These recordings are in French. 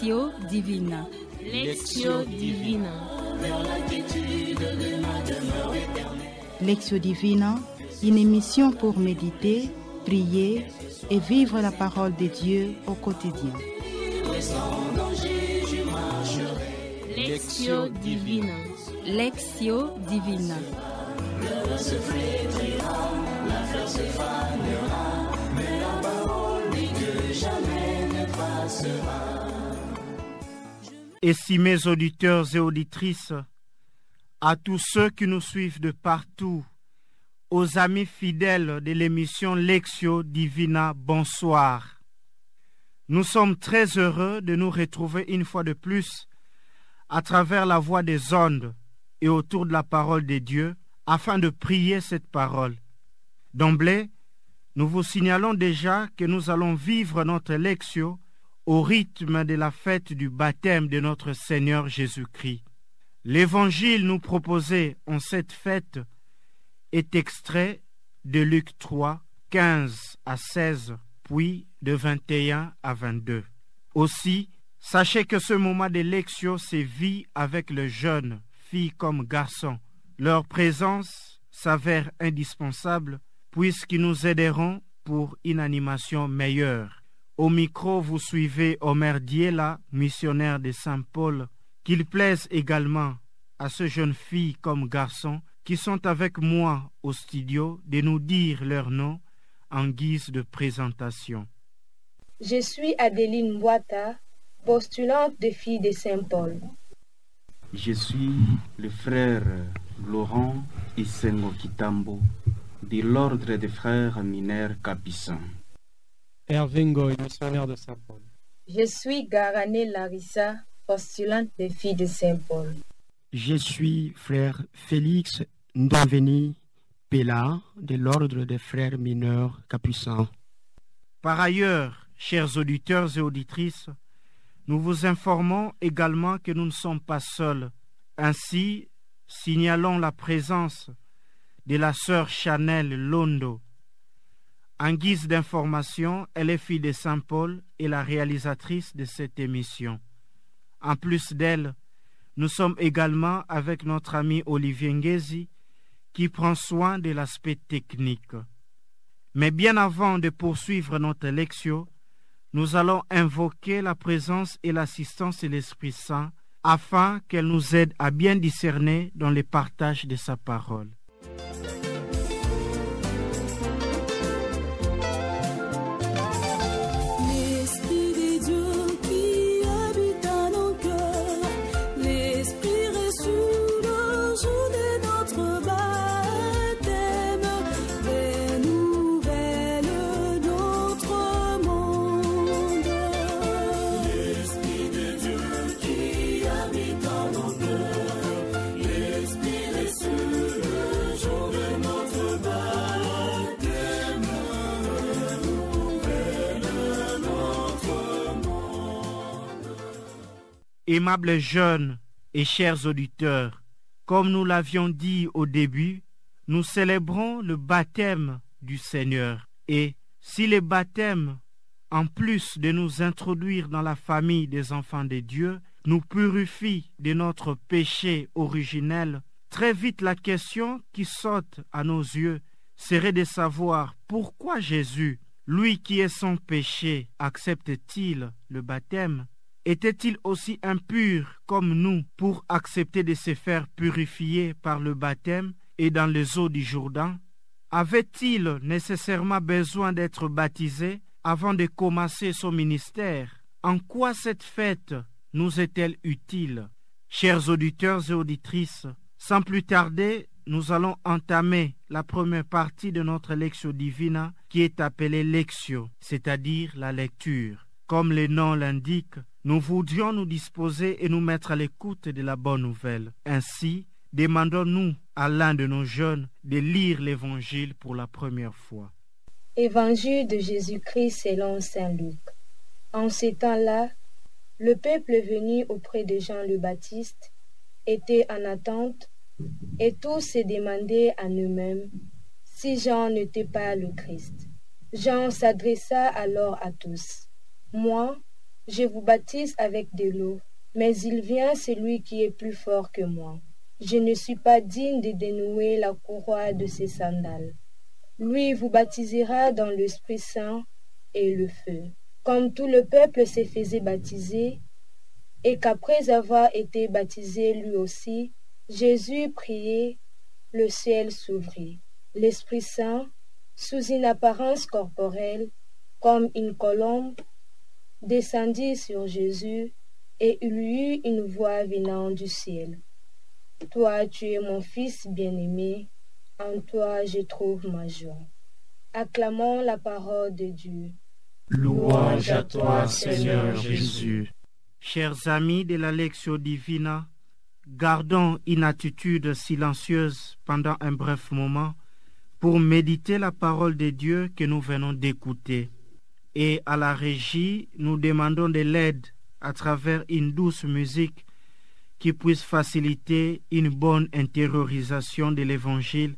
Lectio Divina. Lectio Divina. Lectio Divina, une émission pour méditer, prier et vivre la parole de Dieu au quotidien. Lectio Divina. Lectio Divina. Estimés auditeurs et auditrices, à tous ceux qui nous suivent de partout, aux amis fidèles de l'émission Lectio Divina, bonsoir. Nous sommes très heureux de nous retrouver une fois de plus à travers la voix des ondes et autour de la parole de Dieu afin de prier cette parole. D'emblée, nous vous signalons déjà que nous allons vivre notre Lectio au rythme de la fête du baptême de notre Seigneur Jésus-Christ. L'évangile nous proposé en cette fête est extrait de Luc 3, 15 à 16, puis de 21 à 22. Aussi, sachez que ce moment de Lectio se vit avec les jeunes, filles comme garçons. Leur présence s'avère indispensable puisqu'ils nous aideront pour une animation meilleure. Au micro, vous suivez Omer Diela, missionnaire de Saint-Paul, qu'il plaise également à ces jeunes filles comme garçons qui sont avec moi au studio de nous dire leur nom en guise de présentation. Je suis Adeline Boita, postulante de filles de Saint-Paul. Je suis le frère Laurent Isengo Kitambo de l'ordre des frères mineurs capucins. Hervé Ngoy, missionnaire de Saint-Paul. Je suis Garane Larissa, postulante des filles de Saint-Paul. Je suis frère Félix Ndoveni Pella de l'ordre des frères mineurs capucins. Par ailleurs, chers auditeurs et auditrices, nous vous informons également que nous ne sommes pas seuls. Ainsi, signalons la présence de la sœur Chanel Londo. En guise d'information, elle est fille de Saint-Paul et la réalisatrice de cette émission. En plus d'elle, nous sommes également avec notre ami Olivier Ngezi qui prend soin de l'aspect technique. Mais bien avant de poursuivre notre lectio, nous allons invoquer la présence et l'assistance de l'Esprit Saint afin qu'elle nous aide à bien discerner dans le partage de sa parole. Aimables jeunes et chers auditeurs, comme nous l'avions dit au début, nous célébrons le baptême du Seigneur. Et si le baptême, en plus de nous introduire dans la famille des enfants de Dieu, nous purifie de notre péché originel, très vite la question qui saute à nos yeux serait de savoir pourquoi Jésus, lui qui est sans péché, accepte-t-il le baptême? Était-il aussi impur comme nous pour accepter de se faire purifier par le baptême et dans les eaux du Jourdain? Avait-il nécessairement besoin d'être baptisé avant de commencer son ministère? En quoi cette fête nous est-elle utile? Chers auditeurs et auditrices, sans plus tarder, nous allons entamer la première partie de notre Lectio Divina qui est appelée Lectio, c'est-à-dire la lecture. Comme le nom l'indique, nous voudrions nous disposer et nous mettre à l'écoute de la bonne nouvelle. Ainsi, demandons-nous à l'un de nos jeunes de lire l'Évangile pour la première fois. Évangile de Jésus-Christ selon saint Luc. En ces temps-là, le peuple venu auprès de Jean le Baptiste était en attente et tous se demandaient en eux-mêmes si Jean n'était pas le Christ. Jean s'adressa alors à tous. Moi, Je vous baptise avec de l'eau, mais il vient celui qui est plus fort que moi. Je ne suis pas digne de dénouer la courroie de ses sandales. Lui vous baptisera dans l'Esprit Saint et le feu. Comme tout le peuple se faisait baptiser, et qu'après avoir été baptisé lui aussi, Jésus priait, le ciel s'ouvrit. L'Esprit Saint, sous une apparence corporelle, comme une colombe, descendit sur Jésus, et il eut une voix venant du ciel. Toi, tu es mon Fils bien-aimé, en toi je trouve ma joie. Acclamons la parole de Dieu. Louange à toi, Seigneur Jésus. Chers amis de la Lectio Divina, gardons une attitude silencieuse pendant un bref moment pour méditer la parole de Dieu que nous venons d'écouter. Et à la régie, nous demandons de l'aide à travers une douce musique qui puisse faciliter une bonne intériorisation de l'Évangile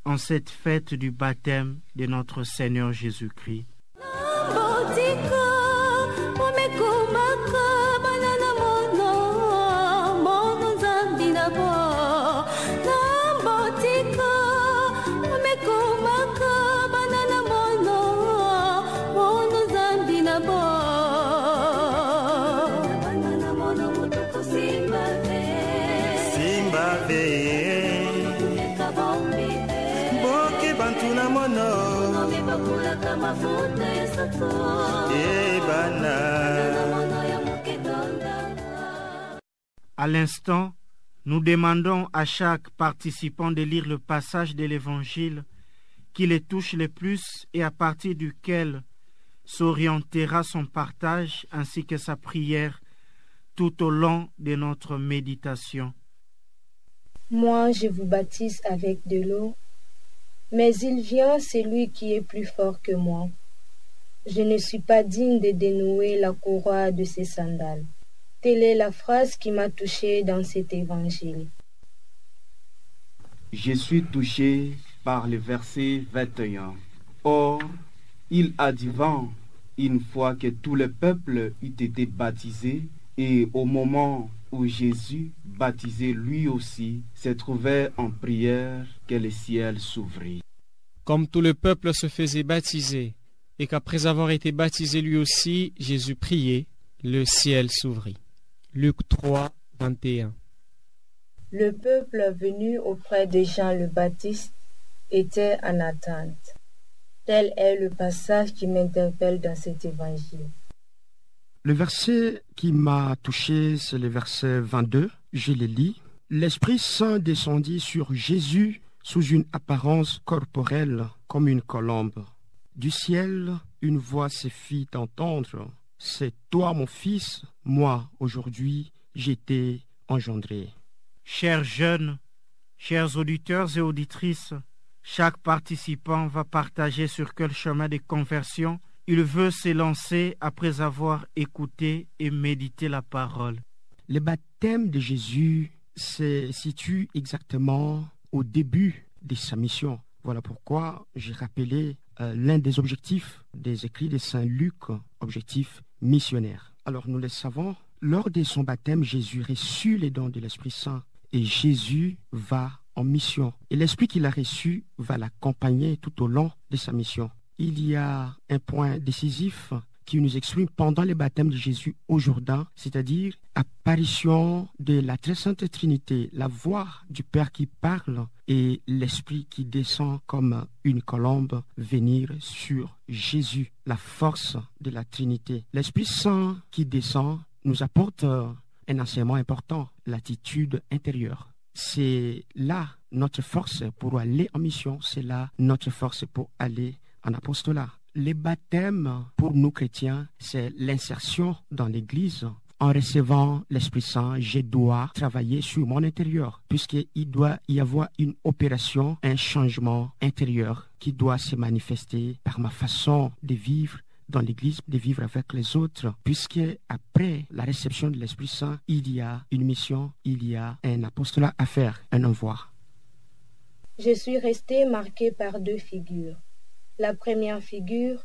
en cette fête du baptême de notre Seigneur Jésus-Christ. À l'instant, nous demandons à chaque participant de lire le passage de l'Évangile qui les touche le plus et à partir duquel s'orientera son partage ainsi que sa prière tout au long de notre méditation. Moi, je vous baptise avec de l'eau, mais il vient celui qui est plus fort que moi. Je ne suis pas digne de dénouer la courroie de ses sandales. Telle est la phrase qui m'a touché dans cet évangile. Je suis touché par le verset 21. Or, il advint une fois que tout le peuple eut été baptisé, et au moment où Jésus, baptisé lui aussi, se trouvait en prière, que le ciel s'ouvrit. Comme tout le peuple se faisait baptiser, et qu'après avoir été baptisé lui aussi, Jésus priait, le ciel s'ouvrit. Luc 3, 21. Le peuple venu auprès de Jean le Baptiste était en attente. Tel est le passage qui m'interpelle dans cet évangile. Le verset qui m'a touché, c'est le verset 22. Je le lis. L'Esprit Saint descendit sur Jésus sous une apparence corporelle comme une colombe. Du ciel, une voix se fit entendre. C'est toi mon fils, moi aujourd'hui j'étais engendré. Chers jeunes, chers auditeurs et auditrices, chaque participant va partager sur quel chemin de conversion il veut s'élancer après avoir écouté et médité la parole. Le baptême de Jésus se situe exactement au début de sa mission. Voilà pourquoi j'ai rappelé l'un des objectifs des écrits de Saint Luc, objectif missionnaire. Alors nous le savons, lors de son baptême, Jésus reçut les dons de l'Esprit Saint et Jésus va en mission. Et l'Esprit qu'il a reçu va l'accompagner tout au long de sa mission. Il y a un point décisif qui nous exprime pendant le baptême de Jésus au Jourdain, c'est-à-dire apparition de la très sainte Trinité, la voix du Père qui parle et l'Esprit qui descend comme une colombe venir sur Jésus, la force de la Trinité. L'Esprit Saint qui descend nous apporte un enseignement important, l'attitude intérieure. C'est là notre force pour aller en mission, c'est là notre force pour aller en apostolat. Les baptêmes, pour nous chrétiens, c'est l'insertion dans l'Église. En recevant l'Esprit Saint, je dois travailler sur mon intérieur, puisqu'il doit y avoir une opération, un changement intérieur qui doit se manifester par ma façon de vivre dans l'Église, de vivre avec les autres, puisque après la réception de l'Esprit Saint, il y a une mission, il y a un apostolat à faire, un envoi. Je suis resté marqué par deux figures. La première figure,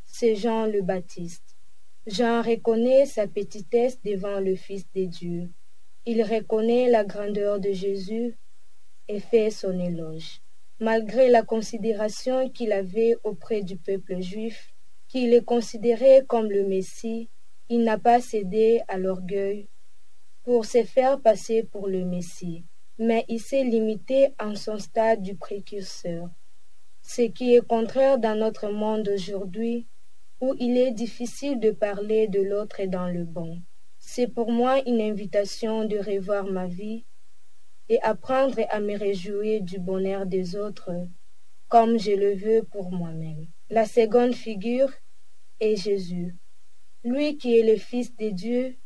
c'est Jean le Baptiste. Jean reconnaît sa petitesse devant le Fils de Dieu. Il reconnaît la grandeur de Jésus et fait son éloge. Malgré la considération qu'il avait auprès du peuple juif, qui le considérait comme le Messie, il n'a pas cédé à l'orgueil pour se faire passer pour le Messie, mais il s'est limité en son stade du précurseur, ce qui est contraire dans notre monde aujourd'hui, où il est difficile de parler de l'autre dans le bon. C'est pour moi une invitation de revoir ma vie et apprendre à me réjouir du bonheur des autres, comme je le veux pour moi-même. La seconde figure est Jésus. Lui qui est le Fils de Dieu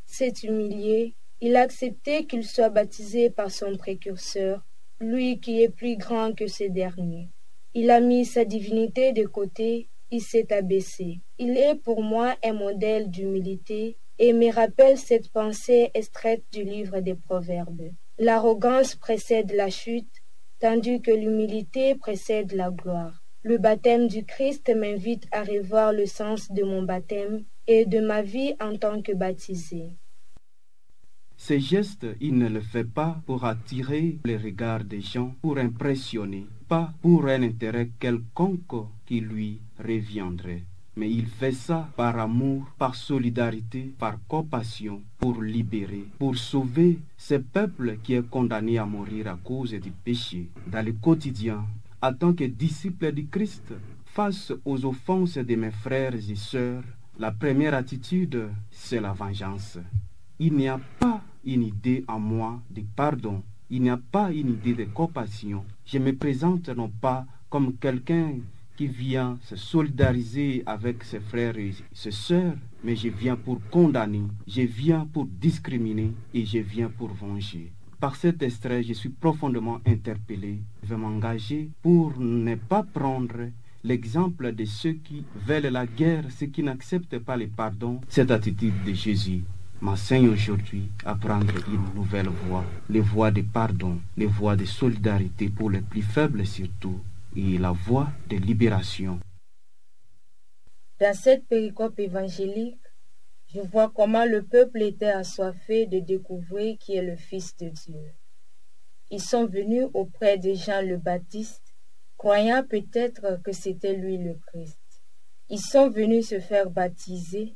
s'est humilié, il a accepté qu'il soit baptisé par son précurseur, lui qui est plus grand que ce dernier. Il a mis sa divinité de côté, il s'est abaissé. Il est pour moi un modèle d'humilité et me rappelle cette pensée extraite du livre des Proverbes. L'arrogance précède la chute, tandis que l'humilité précède la gloire. Le baptême du Christ m'invite à revoir le sens de mon baptême et de ma vie en tant que baptisé. Ces gestes, il ne le fait pas pour attirer les regards des gens, pour impressionner, pas pour un intérêt quelconque qui lui reviendrait. Mais il fait ça par amour, par solidarité, par compassion, pour libérer, pour sauver ce peuple qui est condamné à mourir à cause du péché. Dans le quotidien, en tant que disciple du Christ, face aux offenses de mes frères et sœurs, la première attitude, c'est la vengeance. Il n'y a pas une idée en moi de pardon, il n'y a pas une idée de compassion. Je me présente non pas comme quelqu'un qui vient se solidariser avec ses frères et ses sœurs, mais je viens pour condamner, je viens pour discriminer et je viens pour venger. Par cet extrait, je suis profondément interpellé. Je vais m'engager pour ne pas prendre l'exemple de ceux qui veulent la guerre, ceux qui n'acceptent pas le pardon. Cette attitude de Jésus m'enseigne aujourd'hui à prendre une nouvelle voie, les voies de pardon, les voies de solidarité pour les plus faibles surtout, et la voie de libération. Dans cette péricope évangélique, je vois comment le peuple était assoiffé de découvrir qui est le Fils de Dieu. Ils sont venus auprès de Jean le Baptiste, croyant peut-être que c'était lui le Christ. Ils sont venus se faire baptiser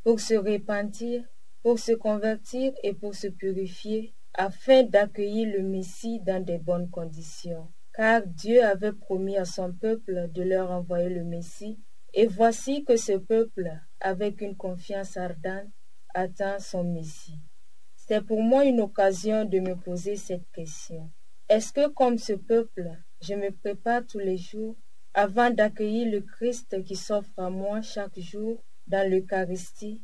pour se repentir, pour se convertir et pour se purifier, afin d'accueillir le Messie dans de bonnes conditions. Car Dieu avait promis à son peuple de leur envoyer le Messie, et voici que ce peuple, avec une confiance ardente, attend son Messie. C'est pour moi une occasion de me poser cette question. Est-ce que, comme ce peuple, je me prépare tous les jours avant d'accueillir le Christ qui s'offre à moi chaque jour dans l'Eucharistie?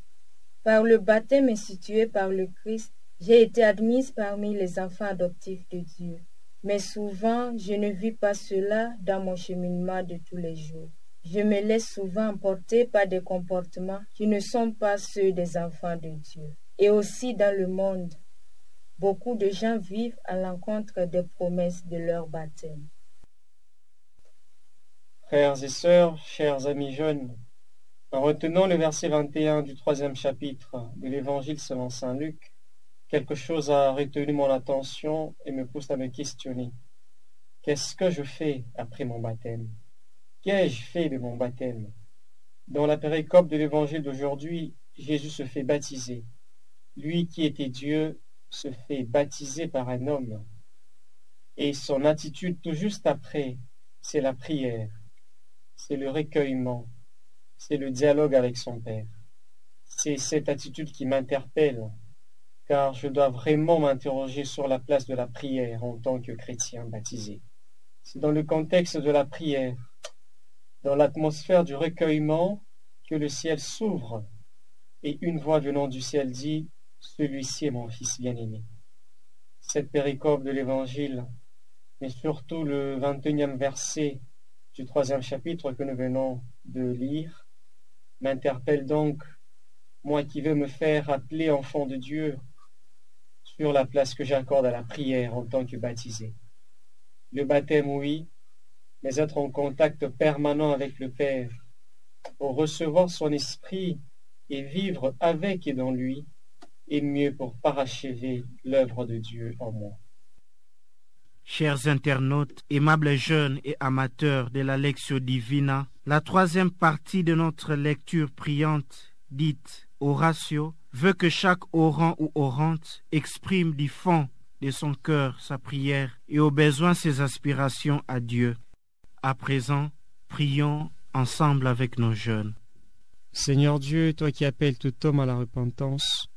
Par le baptême institué par le Christ, j'ai été admise parmi les enfants adoptifs de Dieu. Mais souvent, je ne vis pas cela dans mon cheminement de tous les jours. Je me laisse souvent emporter par des comportements qui ne sont pas ceux des enfants de Dieu. Et aussi dans le monde, beaucoup de gens vivent à l'encontre des promesses de leur baptême. Frères et sœurs, chers amis jeunes, en retenant le verset 21 du 3e chapitre de l'Évangile selon saint Luc, quelque chose a retenu mon attention et me pousse à me questionner. Qu'est-ce que je fais après mon baptême? Qu'ai-je fait de mon baptême? Dans la péricope de l'Évangile d'aujourd'hui, Jésus se fait baptiser. Lui qui était Dieu se fait baptiser par un homme. Et son attitude tout juste après, c'est la prière, c'est le recueillement, c'est le dialogue avec son Père. C'est cette attitude qui m'interpelle, car je dois vraiment m'interroger sur la place de la prière en tant que chrétien baptisé. C'est dans le contexte de la prière, dans l'atmosphère du recueillement, que le ciel s'ouvre et une voix venant du ciel dit « Celui-ci est mon Fils bien-aimé ». Cette péricope de l'Évangile, mais surtout le 21e verset du 3e chapitre que nous venons de lire, m'interpelle donc, moi qui veux me faire appeler enfant de Dieu, sur la place que j'accorde à la prière en tant que baptisé. Le baptême, oui, mais être en contact permanent avec le Père, pour recevoir son esprit et vivre avec et dans lui est mieux pour parachever l'œuvre de Dieu en moi. Chers internautes, aimables jeunes et amateurs de la Lectio Divina, la troisième partie de notre lecture priante, dite Oratio, veut que chaque orant ou orante exprime du fond de son cœur sa prière et au besoin ses aspirations à Dieu. À présent, prions ensemble avec nos jeunes. Seigneur Dieu, toi qui appelles tout homme à la repentance,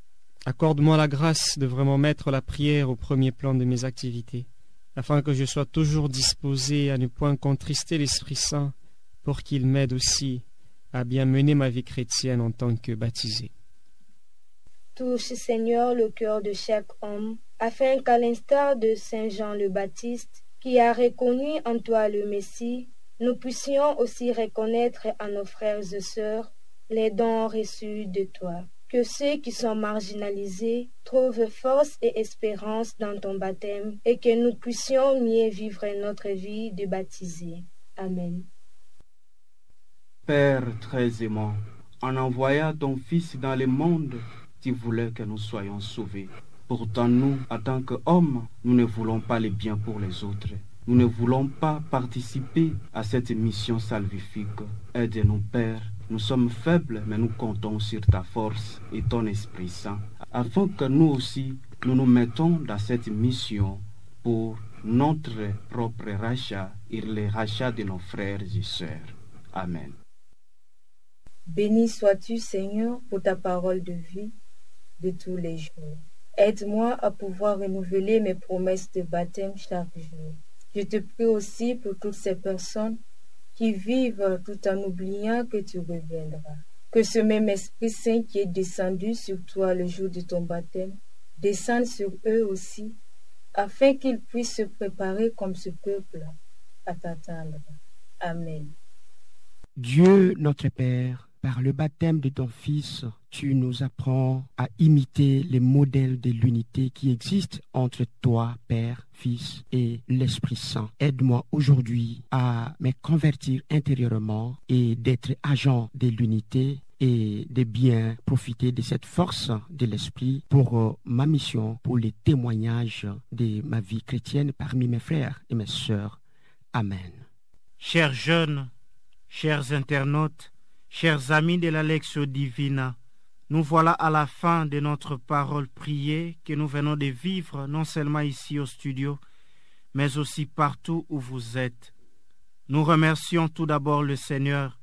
accorde-moi la grâce de vraiment mettre la prière au premier plan de mes activités, afin que je sois toujours disposé à ne point contrister l'Esprit Saint, pour qu'il m'aide aussi à bien mener ma vie chrétienne en tant que baptisé. Touche, Seigneur, le cœur de chaque homme, afin qu'à l'instar de Saint Jean le Baptiste, qui a reconnu en toi le Messie, nous puissions aussi reconnaître à nos frères et sœurs les dons reçus de toi. Que ceux qui sont marginalisés trouvent force et espérance dans ton baptême et que nous puissions mieux vivre notre vie de baptisés. Amen. Père très aimant, en envoyant ton Fils dans le monde, tu voulais que nous soyons sauvés. Pourtant nous, en tant qu'hommes, nous ne voulons pas le bien pour les autres. Nous ne voulons pas participer à cette mission salvifique. Aide-nous, Père. Nous sommes faibles, mais nous comptons sur ta force et ton Esprit Saint, afin que nous aussi, nous nous mettons dans cette mission pour notre propre rachat et le rachat de nos frères et sœurs. Amen. Béni sois-tu, Seigneur, pour ta parole de vie de tous les jours. Aide-moi à pouvoir renouveler mes promesses de baptême chaque jour. Je te prie aussi pour toutes ces personnes qui vivent tout en oubliant que tu reviendras. Que ce même Esprit Saint qui est descendu sur toi le jour de ton baptême descende sur eux aussi, afin qu'ils puissent se préparer comme ce peuple à t'attendre. Amen. Dieu notre Père, par le baptême de ton Fils, tu nous apprends à imiter les modèles de l'unité qui existe entre toi, Père, Fils et l'Esprit Saint. Aide-moi aujourd'hui à me convertir intérieurement et d'être agent de l'unité et de bien profiter de cette force de l'Esprit pour ma mission, pour les témoignages de ma vie chrétienne parmi mes frères et mes sœurs. Amen. Chers jeunes, chers internautes, chers amis de la Lectio Divina, nous voilà à la fin de notre parole priée que nous venons de vivre non seulement ici au studio, mais aussi partout où vous êtes. Nous remercions tout d'abord le Seigneur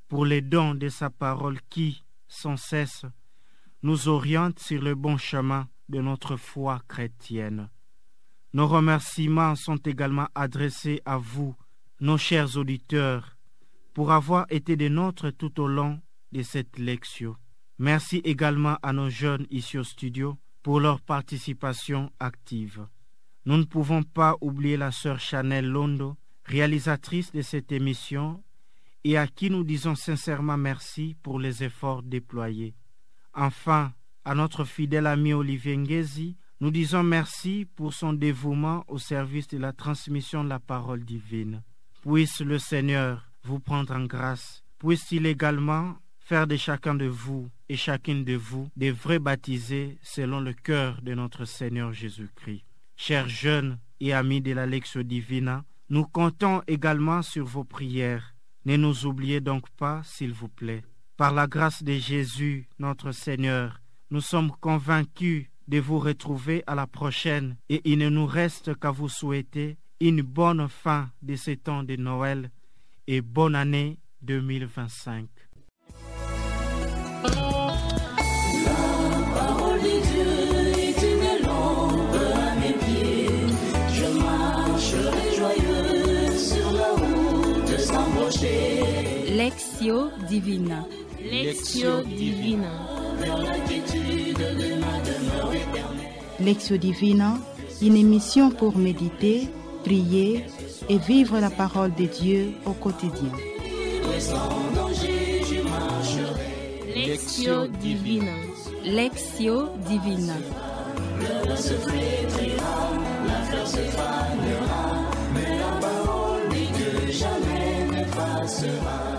pour les dons de sa parole qui, sans cesse, nous oriente sur le bon chemin de notre foi chrétienne. Nos remerciements sont également adressés à vous, nos chers auditeurs, pour avoir été des nôtres tout au long de cette lecture. Merci également à nos jeunes ici au studio pour leur participation active. Nous ne pouvons pas oublier la sœur Chanel Londo, réalisatrice de cette émission, et à qui nous disons sincèrement merci pour les efforts déployés. Enfin, à notre fidèle ami Olivier Ngezi, nous disons merci pour son dévouement au service de la transmission de la parole divine. Puisse le Seigneur vous prendre en grâce. Puisse-t-il également faire de chacun de vous et chacune de vous des vrais baptisés selon le cœur de notre Seigneur Jésus-Christ. Chers jeunes et amis de la Lectio Divina, nous comptons également sur vos prières. Ne nous oubliez donc pas, s'il vous plaît. Par la grâce de Jésus, notre Seigneur, nous sommes convaincus de vous retrouver à la prochaine et il ne nous reste qu'à vous souhaiter une bonne fin de ce temps de Noël et bonne année 2025. Lectio Divina. Lectio Divina. Lectio Divina, une émission pour méditer, prier et vivre la parole de Dieu au quotidien. Lectio Divina. Lectio Divina. Le se flétrira, la fleur se fanera, mais la parole dit que jamais ne passera.